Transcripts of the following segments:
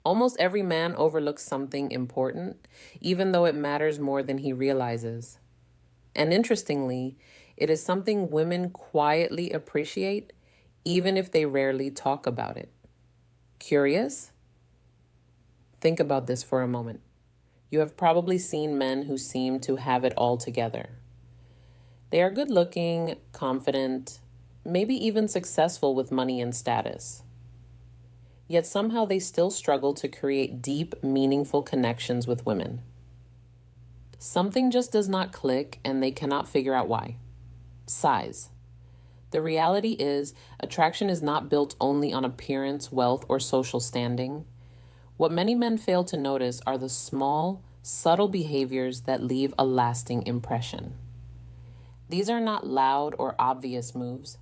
Almost every man overlooks something important, even though it matters more than he realizes. And interestingly, it is something women quietly appreciate, even if they rarely talk about it. Curious? Think about this for a moment. You have probably seen men who seem to have it all together. They are good looking, confident, maybe even successful with money and status. Yet somehow they still struggle to create deep, meaningful connections with women. Something just does not click and they cannot figure out why. Size. The reality is, attraction is not built only on appearance, wealth, or social standing. What many men fail to notice are the small, subtle behaviors that leave a lasting impression. These are not loud or obvious moves.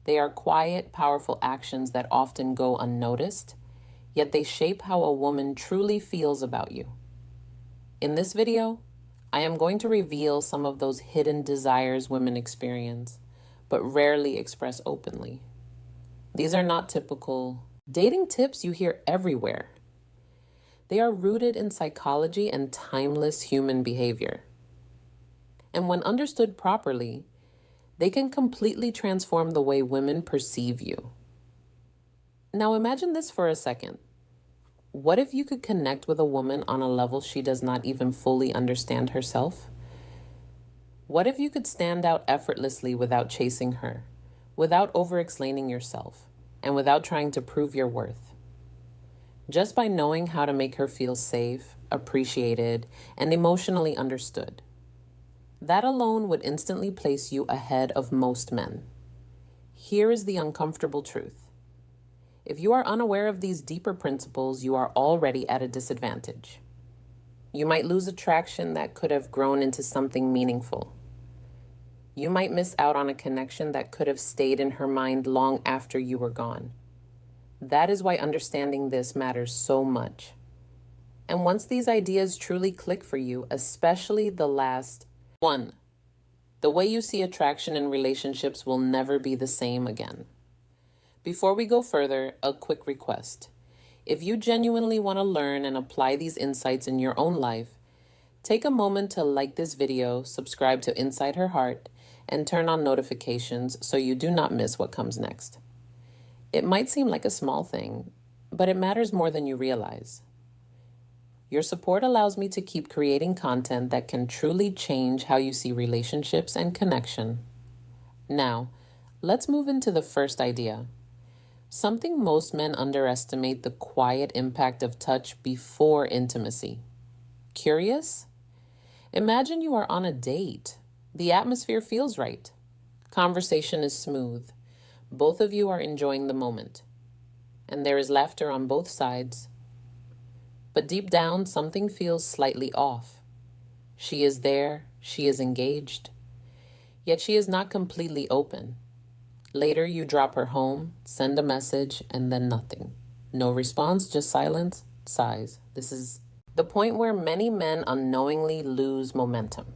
They are quiet, powerful actions that often go unnoticed, yet they shape how a woman truly feels about you. In this video, I am going to reveal some of those hidden desires women experience, but rarely express openly. These are not typical dating tips you hear everywhere. They are rooted in psychology and timeless human behavior. And when understood properly, they can completely transform the way women perceive you. Now imagine this for a second. What if you could connect with a woman on a level she does not even fully understand herself? What if you could stand out effortlessly without chasing her, without over-explaining yourself, and without trying to prove your worth? Just by knowing how to make her feel safe, appreciated, and emotionally understood. That alone would instantly place you ahead of most men. Here is the uncomfortable truth. If you are unaware of these deeper principles, you are already at a disadvantage. You might lose attraction that could have grown into something meaningful. You might miss out on a connection that could have stayed in her mind long after you were gone. That is why understanding this matters so much. And once these ideas truly click for you, especially the last 1, the way you see attraction in relationships will never be the same again. Before we go further, a quick request. If you genuinely want to learn and apply these insights in your own life, take a moment to like this video, subscribe to Inside Her Heart, and turn on notifications so you do not miss what comes next. It might seem like a small thing, but it matters more than you realize. Your support allows me to keep creating content that can truly change how you see relationships and connection. Now, let's move into the first idea. Something most men underestimate: the quiet impact of touch before intimacy. Curious? Imagine you are on a date. The atmosphere feels right. Conversation is smooth. Both of you are enjoying the moment. And there is laughter on both sides. But deep down, something feels slightly off. She is there, she is engaged, yet she is not completely open. Later, you drop her home, send a message, and then nothing. No response, just silence, sighs. This is the point where many men unknowingly lose momentum.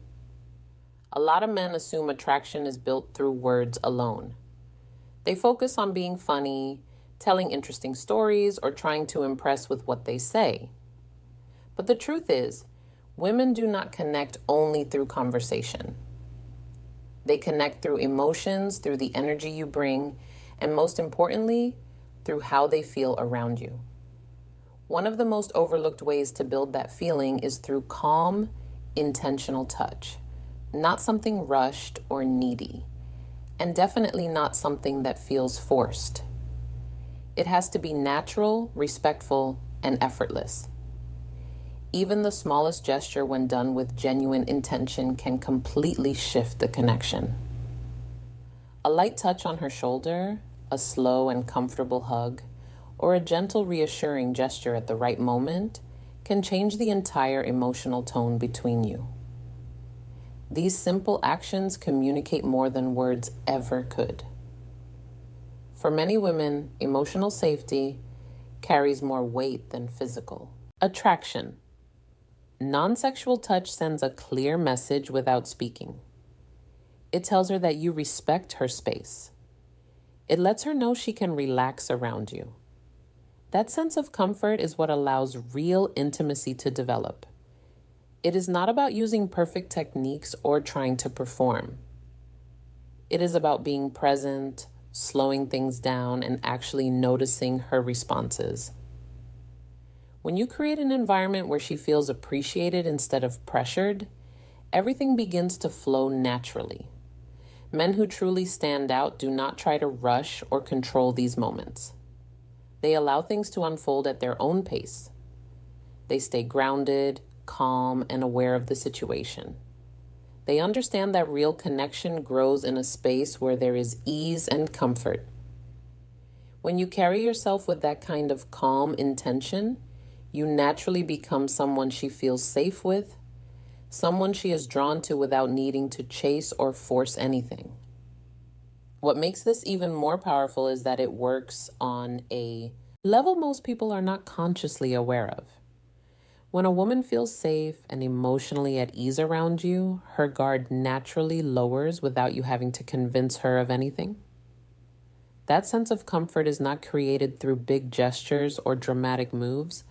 A lot of men assume attraction is built through words alone. They focus on being funny, telling interesting stories, or trying to impress with what they say. But the truth is, women do not connect only through conversation. They connect through emotions, through the energy you bring, and most importantly, through how they feel around you. One of the most overlooked ways to build that feeling is through calm, intentional touch. Not something rushed or needy, and definitely not something that feels forced. It has to be natural, respectful, and effortless. Even the smallest gesture, when done with genuine intention, can completely shift the connection. A light touch on her shoulder, a slow and comfortable hug, or a gentle reassuring gesture at the right moment can change the entire emotional tone between you. These simple actions communicate more than words ever could. For many women, emotional safety carries more weight than physical. Attraction. Non-sexual touch sends a clear message without speaking. It tells her that you respect her space. It lets her know she can relax around you. That sense of comfort is what allows real intimacy to develop. It is not about using perfect techniques or trying to perform. It is about being present, slowing things down, and actually noticing her responses. When you create an environment where she feels appreciated instead of pressured, everything begins to flow naturally. Men who truly stand out do not try to rush or control these moments. They allow things to unfold at their own pace. They stay grounded, calm, and aware of the situation. They understand that real connection grows in a space where there is ease and comfort. When you carry yourself with that kind of calm intention, you naturally become someone she feels safe with, someone she is drawn to without needing to chase or force anything. What makes this even more powerful is that it works on a level most people are not consciously aware of. When a woman feels safe and emotionally at ease around you, her guard naturally lowers without you having to convince her of anything. That sense of comfort is not created through big gestures or dramatic moves,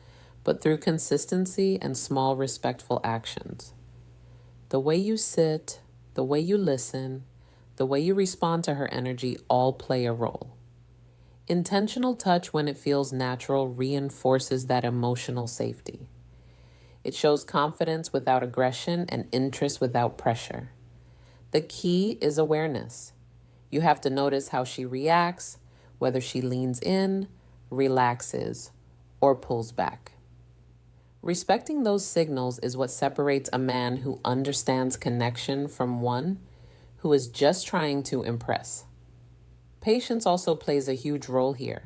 but through consistency and small respectful actions. The way you sit, the way you listen, the way you respond to her energy all play a role. Intentional touch, when it feels natural, reinforces that emotional safety. It shows confidence without aggression and interest without pressure. The key is awareness. You have to notice how she reacts, whether she leans in, relaxes, or pulls back. Respecting those signals is what separates a man who understands connection from one who is just trying to impress. Patience also plays a huge role here.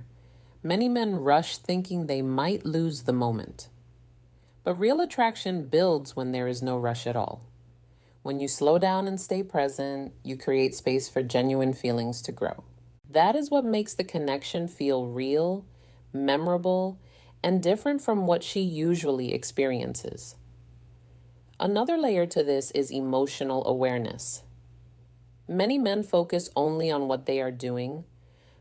Many men rush thinking they might lose the moment. But real attraction builds when there is no rush at all. When you slow down and stay present, you create space for genuine feelings to grow. That is what makes the connection feel real, memorable, and different from what she usually experiences. Another layer to this is emotional awareness. Many men focus only on what they are doing,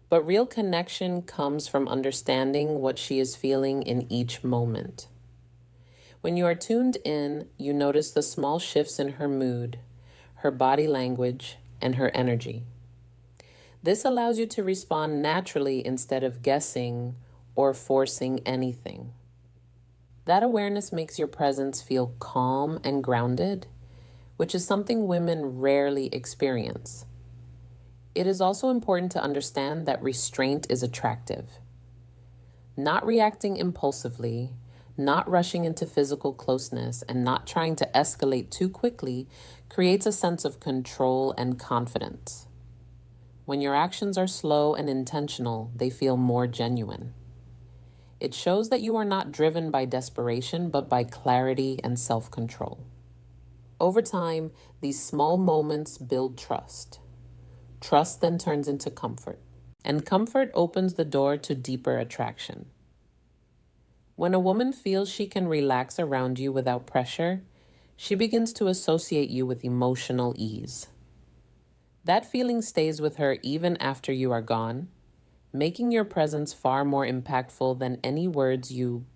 but real connection comes from understanding what she is feeling in each moment. When you are tuned in, you notice the small shifts in her mood, her body language, and her energy. This allows you to respond naturally instead of guessing or forcing anything. That awareness makes your presence feel calm and grounded, which is something women rarely experience. It is also important to understand that restraint is attractive. Not reacting impulsively, not rushing into physical closeness, and not trying to escalate too quickly creates a sense of control and confidence. When your actions are slow and intentional, they feel more genuine. It shows that you are not driven by desperation, but by clarity and self-control. Over time, these small moments build trust. Trust then turns into comfort, and comfort opens the door to deeper attraction. When a woman feels she can relax around you without pressure, she begins to associate you with emotional ease. That feeling stays with her even after you are gone, making your presence far more impactful than any words you